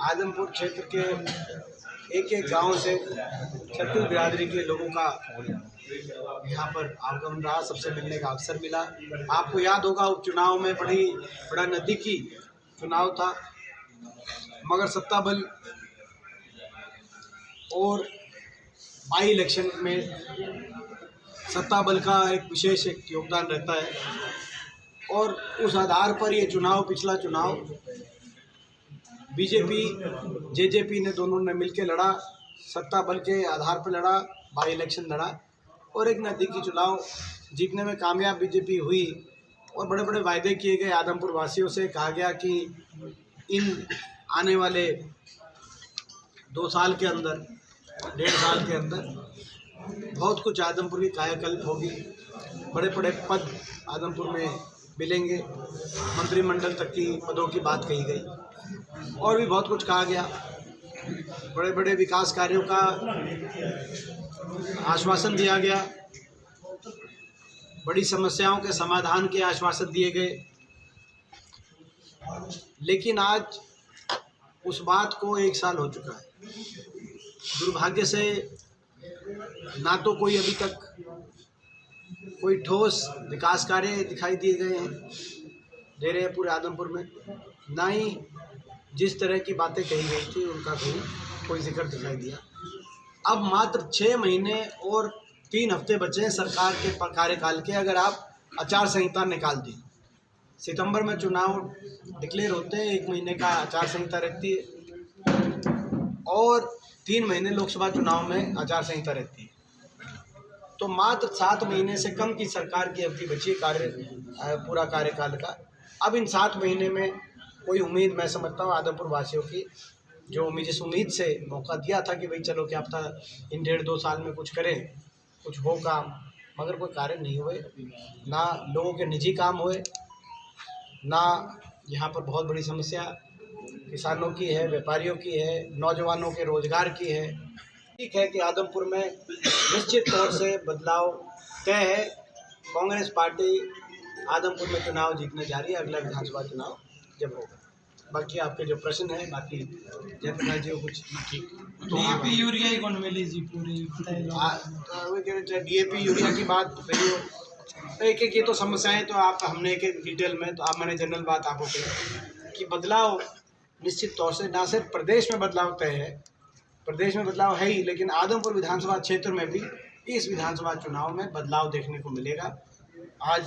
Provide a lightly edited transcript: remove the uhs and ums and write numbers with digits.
आदमपुर क्षेत्र के एक एक गांव से छत्तीस बिरादरी के लोगों का यहाँ पर आगमन रहा, सबसे मिलने का अवसर मिला। आपको याद होगा उपचुनाव में बड़ा नज़दीकी चुनाव था, मगर सत्ता बल और बाई इलेक्शन में सत्ता बल का एक विशेष योगदान रहता है और उस आधार पर ये चुनाव, पिछला चुनाव बीजेपी जेजेपी ने दोनों ने मिलकर लड़ा, सत्ता बल के आधार पर लड़ा, बाई इलेक्शन लड़ा और एक नज़दीकी चुनाव जीतने में कामयाब बीजेपी हुई। और बड़े बड़े वायदे किए गए आदमपुर वासियों से, कहा गया कि इन आने वाले 2 साल के अंदर, 1.5 साल के अंदर बहुत कुछ आदमपुर की कायाकल्प होगी, बड़े बड़े पद आदमपुर में मिलेंगे, मंत्रिमंडल तक की पदों की बात कही गई और भी बहुत कुछ कहा गया। बड़े बड़े विकास कार्यों का आश्वासन दिया गया, बड़ी समस्याओं के समाधान के आश्वासन दिए गए। लेकिन आज उस बात को 1 साल हो चुका है। दुर्भाग्य से ना तो कोई अभी तक कोई ठोस विकास कार्य दिखाई दिए गए हैं, दे रहे हैं पूरे आदमपुर में, ना ही जिस तरह की बातें कही गई थी उनका कोई जिक्र दिखाई दिया। अब मात्र 6 महीने और 3 हफ्ते बचे हैं सरकार के कार्यकाल के। अगर आप आचार संहिता निकाल दी, सितंबर में चुनाव डिक्लेयर होते हैं, 1 महीने का आचार संहिता रहती है और 3 महीने लोकसभा चुनाव में आचार संहिता रहती है, तो मात्र 7 महीने से कम की सरकार की अवधि बची पूरा कार्यकाल का। अब इन 7 महीने में कोई उम्मीद, मैं समझता हूँ आदमपुर वासियों की, जो जिस उम्मीद से मौका दिया था कि भाई चलो क्या पता इन 1.5-2 साल में कुछ करें, कुछ हो काम, मगर कोई कार्य नहीं हुए। ना लोगों के निजी काम हुए, ना यहाँ पर बहुत बड़ी समस्या किसानों की है, व्यापारियों की है, नौजवानों के रोजगार की है। ठीक है कि आदमपुर में निश्चित तौर से बदलाव तय है। कांग्रेस पार्टी आदमपुर में चुनाव जीतने जा रही है, अगला विधानसभा चुनाव जब होगा। बाकी आपके जो प्रश्न है, बाकी जयप्रकाश जी को कुछ डीएपी यूरिया ही कौन मिली जी पूरी डीएपी यूरिया की बात करिए, एक एक ये तो समस्याएं तो आप हमने एक डिटेल में, तो आप मैंने जनरल बात आपको कही कि बदलाव निश्चित तौर से ना सिर्फ प्रदेश में बदलाव तय है, प्रदेश में बदलाव है ही, लेकिन आदमपुर विधानसभा क्षेत्र में भी इस विधानसभा चुनाव में बदलाव देखने को मिलेगा। आज